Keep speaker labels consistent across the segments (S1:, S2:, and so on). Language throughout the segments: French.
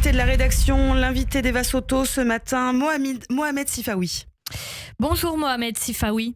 S1: l'invité de la rédaction, l'invité d'Eva Soto ce matin, Mohamed Sifawi.
S2: Bonjour Mohamed Sifawi.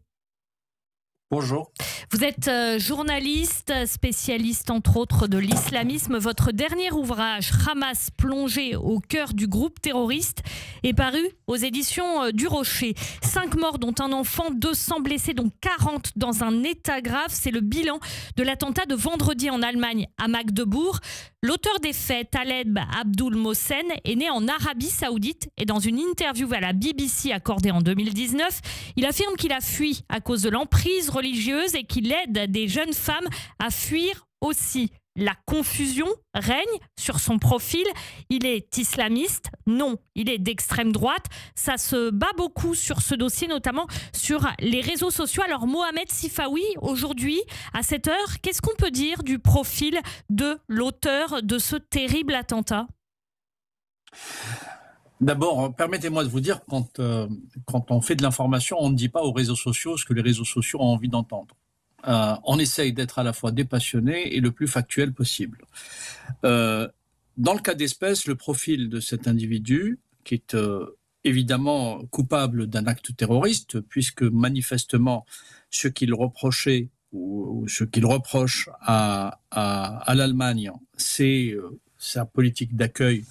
S3: Bonjour.
S2: Vous êtes journaliste, spécialiste entre autres de l'islamisme. Votre dernier ouvrage, Hamas plongé au cœur du groupe terroriste, est paru aux éditions du Rocher. 5 morts dont un enfant, 200 blessés dont 40 dans un état grave. C'est le bilan de l'attentat de vendredi en Allemagne à Magdebourg. L'auteur des faits, Taleb Abdul Mohsen, est né en Arabie Saoudite et dans une interview à la BBC accordée en 2019, il affirme qu'il a fui à cause de l'emprise religieuse et qu'il aide des jeunes femmes à fuir aussi. La confusion règne sur son profil. Il est islamiste? Non, il est d'extrême droite. Ça se bat beaucoup sur ce dossier, notamment sur les réseaux sociaux. Alors Mohamed Sifawi, aujourd'hui, à cette heure, qu'est-ce qu'on peut dire du profil de l'auteur de ce terrible attentat ?
S3: D'abord, permettez-moi de vous dire, quand on fait de l'information, on ne dit pas aux réseaux sociaux ce que les réseaux sociaux ont envie d'entendre. On essaye d'être à la fois dépassionné et le plus factuel possible. Dans le cas d'espèce, le profil de cet individu, qui est évidemment coupable d'un acte terroriste, puisque manifestement ce qu'il reprochait ou ce qu'il reproche à l'Allemagne, c'est sa politique d'accueil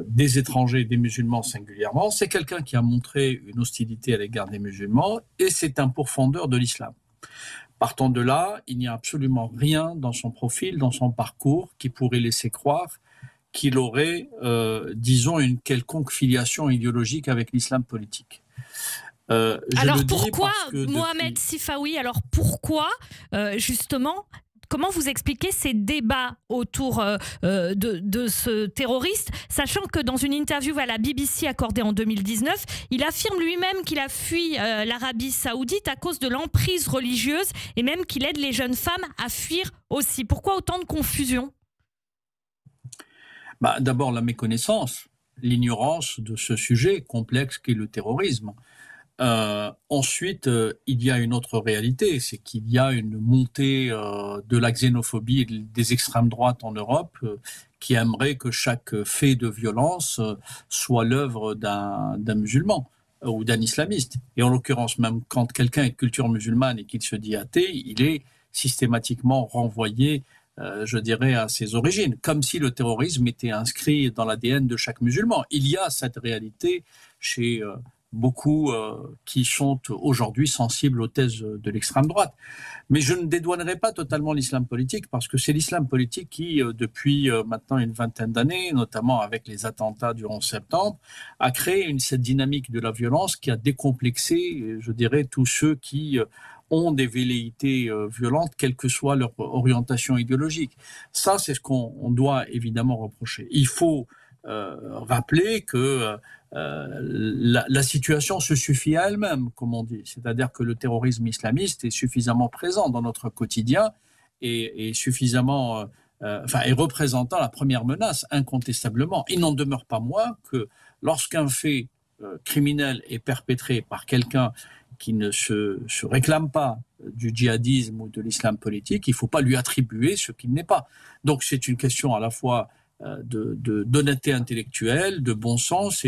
S3: des étrangers, des musulmans singulièrement. C'est quelqu'un qui a montré une hostilité à l'égard des musulmans et c'est un pourfendeur de l'islam. Partant de là, il n'y a absolument rien dans son profil, dans son parcours, qui pourrait laisser croire qu'il aurait, disons, une quelconque filiation idéologique avec l'islam politique.
S2: Alors pourquoi, Mohamed Sifawi, justement, comment vous expliquez ces débats autour de ce terroriste, sachant que dans une interview à la BBC accordée en 2019, il affirme lui-même qu'il a fui l'Arabie Saoudite à cause de l'emprise religieuse et même qu'il aide les jeunes femmes à fuir aussi. Pourquoi autant de confusion ?
S3: D'abord la méconnaissance, l'ignorance de ce sujet complexe qu'est le terrorisme. Ensuite, il y a une autre réalité, c'est qu'il y a une montée de la xénophobie et des extrêmes droites en Europe qui aimerait que chaque fait de violence soit l'œuvre d'un musulman ou d'un islamiste. Et en l'occurrence, même quand quelqu'un est de culture musulmane et qu'il se dit athée, il est systématiquement renvoyé, je dirais, à ses origines, comme si le terrorisme était inscrit dans l'ADN de chaque musulman. Il y a cette réalité chez beaucoup qui sont aujourd'hui sensibles aux thèses de l'extrême droite. Mais je ne dédouanerai pas totalement l'islam politique parce que c'est l'islam politique qui, depuis maintenant une vingtaine d'années, notamment avec les attentats du 11 septembre, a créé cette dynamique de la violence qui a décomplexé, je dirais, tous ceux qui ont des velléités violentes, quelle que soit leur orientation idéologique. Ça, c'est ce qu'on doit évidemment reprocher. Il faut rappeler que la situation se suffit à elle-même, comme on dit. C'est-à-dire que le terrorisme islamiste est suffisamment présent dans notre quotidien et suffisamment, est représentant la première menace, incontestablement. Il n'en demeure pas moins que lorsqu'un fait criminel est perpétré par quelqu'un qui ne se réclame pas du djihadisme ou de l'islam politique, il ne faut pas lui attribuer ce qu'il n'est pas. Donc c'est une question à la fois d'honnêteté intellectuelle, de bon sens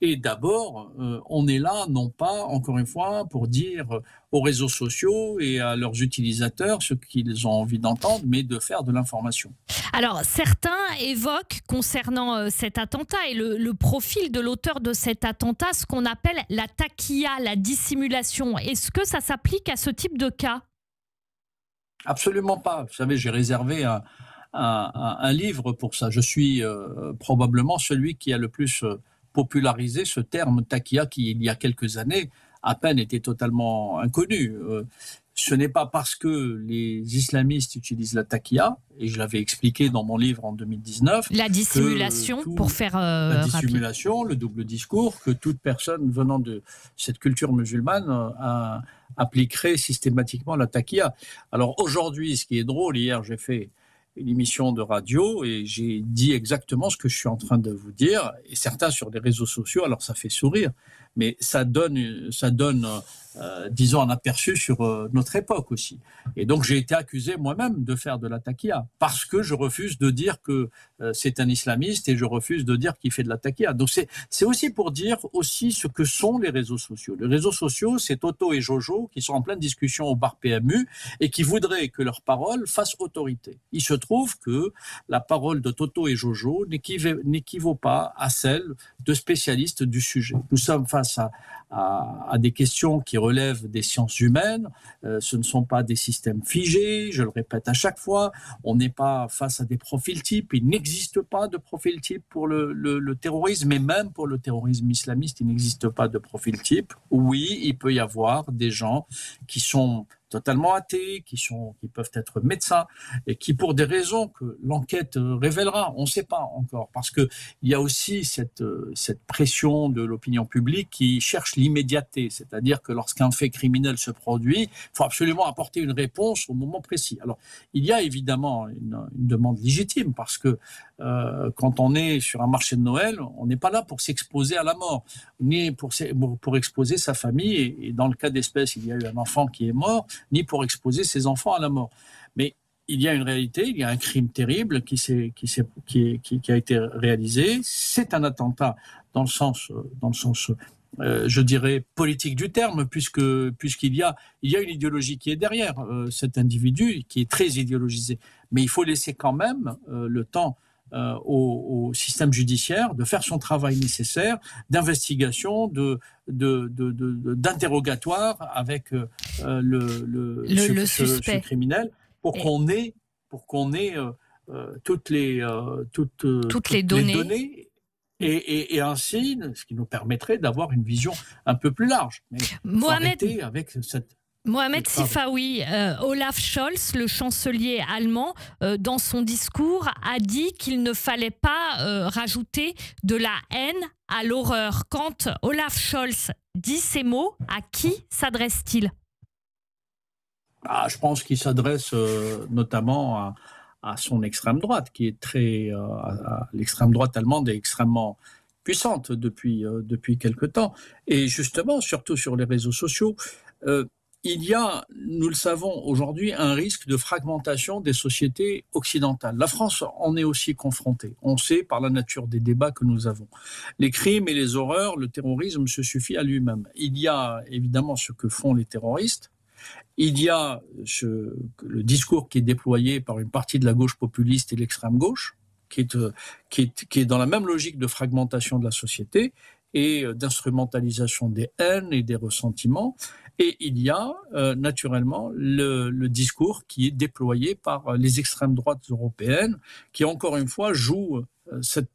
S3: et d'abord, on est là, non pas, encore une fois, pour dire aux réseaux sociaux et à leurs utilisateurs ce qu'ils ont envie d'entendre, mais de faire de l'information.
S2: Alors, certains évoquent, concernant cet attentat et le profil de l'auteur de cet attentat, ce qu'on appelle la taqiya, la dissimulation. Est-ce que ça s'applique à ce type de cas ?
S3: Absolument pas. Vous savez, j'ai réservé un livre pour ça. Je suis probablement celui qui a le plus popularisé ce terme taqiya qui, il y a quelques années, à peine était totalement inconnu. Ce n'est pas parce que les islamistes utilisent la taqiya, et je l'avais expliqué dans mon livre en 2019.
S2: La dissimulation, pour faire la
S3: dissimulation, le double discours, que toute personne venant de cette culture musulmane appliquerait systématiquement la taqiya. Alors aujourd'hui, ce qui est drôle, hier j'ai fait une émission de radio et j'ai dit exactement ce que je suis en train de vous dire. Et certains sur les réseaux sociaux, alors ça fait sourire, mais ça donne disons, un aperçu sur notre époque aussi. Et donc, j'ai été accusé moi-même de faire de la taquilla parce que je refuse de dire que c'est un islamiste et je refuse de dire qu'il fait de la taquilla. Donc, c'est aussi pour dire aussi ce que sont les réseaux sociaux. Les réseaux sociaux, c'est Toto et Jojo qui sont en pleine discussion au bar PMU et qui voudraient que leur parole fasse autorité. Il se trouve que la parole de Toto et Jojo n'équivaut pas à celle de spécialistes du sujet. Nous sommes face à des questions qui relèvent des sciences humaines. Ce ne sont pas des systèmes figés, je le répète à chaque fois. On n'est pas face à des profils types. Il n'existe pas de profil type pour le terrorisme, et même pour le terrorisme islamiste, il n'existe pas de profil type. Oui, il peut y avoir des gens qui sont totalement athées, qui peuvent être médecins et qui, pour des raisons que l'enquête révélera, on ne sait pas encore, parce qu'il y a aussi cette pression de l'opinion publique qui cherche l'immédiateté, c'est-à-dire que lorsqu'un fait criminel se produit, il faut absolument apporter une réponse au moment précis. Alors, il y a évidemment une demande légitime, parce que quand on est sur un marché de Noël, on n'est pas là pour s'exposer à la mort, ni pour exposer sa famille, et dans le cas d'espèce, il y a eu un enfant qui est mort, ni pour exposer ses enfants à la mort. Mais il y a une réalité, il y a un crime terrible qui a été réalisé. C'est un attentat dans le sens je dirais, politique du terme, puisqu'il y a une idéologie qui est derrière cet individu, qui est très idéologisé. Mais il faut laisser quand même le temps au système judiciaire de faire son travail nécessaire d'investigation, d'interrogatoire avec ce criminel pour qu'on ait toutes les données et ainsi, ce qui nous permettrait d'avoir une vision un peu plus large. Mais
S2: Mohamed Sifawi, Olaf Scholz, le chancelier allemand, dans son discours, a dit qu'il ne fallait pas rajouter de la haine à l'horreur. Quand Olaf Scholz dit ces mots, à qui s'adresse-t-il ?
S3: Je pense qu'il s'adresse notamment à son extrême droite, qui est l'extrême droite allemande est extrêmement puissante depuis quelque temps. Et justement, surtout sur les réseaux sociaux, il y a, nous le savons aujourd'hui, un risque de fragmentation des sociétés occidentales. La France en est aussi confrontée. On sait par la nature des débats que nous avons. Les crimes et les horreurs, le terrorisme se suffit à lui-même. Il y a évidemment ce que font les terroristes. Il y a le discours qui est déployé par une partie de la gauche populiste et l'extrême gauche, qui est dans la même logique de fragmentation de la société et d'instrumentalisation des haines et des ressentiments. Et il y a naturellement le discours qui est déployé par les extrêmes droites européennes, qui encore une fois jouent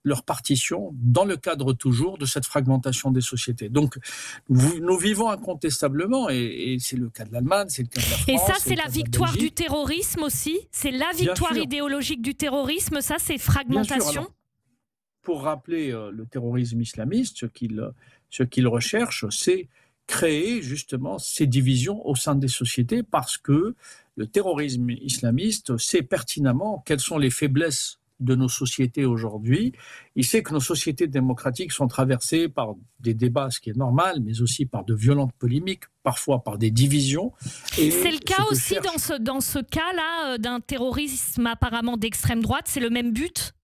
S3: leur partition dans le cadre toujours de cette fragmentation des sociétés. Donc nous vivons incontestablement, et c'est le cas de l'Allemagne, c'est le cas de la France.
S2: Et ça, c'est la victoire du terrorisme aussi ? C'est la victoire idéologique du terrorisme, ça, c'est fragmentation ?
S3: Alors, pour rappeler le terrorisme islamiste, ce qu'il recherche, c'est créer justement ces divisions au sein des sociétés, parce que le terrorisme islamiste sait pertinemment quelles sont les faiblesses de nos sociétés aujourd'hui. Il sait que nos sociétés démocratiques sont traversées par des débats, ce qui est normal, mais aussi par de violentes polémiques, parfois par des divisions. Et
S2: c'est le cas aussi dans ce cas-là d'un terrorisme apparemment d'extrême droite, c'est le même but ?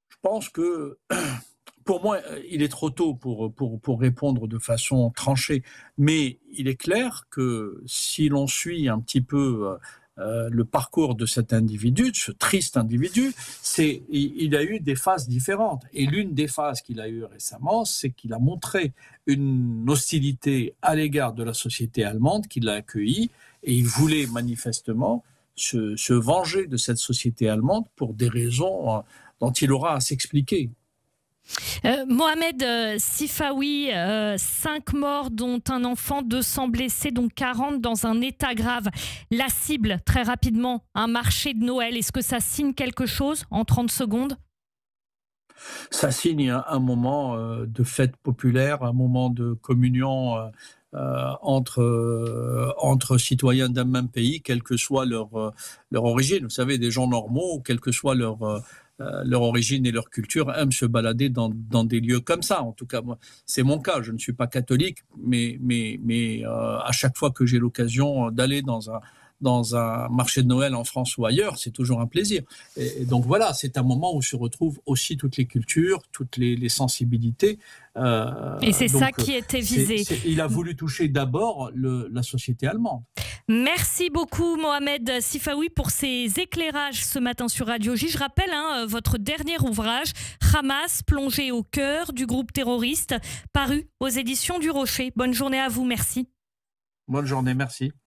S3: Je pense que pour moi, il est trop tôt pour répondre de façon tranchée, mais il est clair que si l'on suit un petit peu le parcours de cet individu, de ce triste individu, il a eu des phases différentes. Et l'une des phases qu'il a eues récemment, c'est qu'il a montré une hostilité à l'égard de la société allemande qui l'a accueilli, et il voulait manifestement se venger de cette société allemande pour des raisons dont il aura à s'expliquer.
S2: Mohamed Sifawi, 5 morts dont un enfant, 200 blessés, dont 40 dans un état grave. La cible, très rapidement, un marché de Noël. Est-ce que ça signe quelque chose en 30 secondes ?
S3: Ça signe un moment de fête populaire, un moment de communion entre citoyens d'un même pays, quelle que soit leur origine. Vous savez, des gens normaux, quelle que soit leur origine et leur culture, aiment se balader dans des lieux comme ça. En tout cas, moi, c'est mon cas. Je ne suis pas catholique, mais à chaque fois que j'ai l'occasion d'aller dans un marché de Noël en France ou ailleurs, c'est toujours un plaisir. Et donc voilà, c'est un moment où se retrouvent aussi toutes les cultures, toutes les sensibilités.
S2: Et c'est ça qui était visé.
S3: Il a voulu toucher d'abord la société allemande.
S2: Merci beaucoup Mohamed Sifaoui pour ces éclairages ce matin sur Radio J. Je rappelle votre dernier ouvrage, Hamas, plongé au cœur du groupe terroriste, paru aux éditions du Rocher. Bonne journée à vous, merci.
S3: Bonne journée, merci.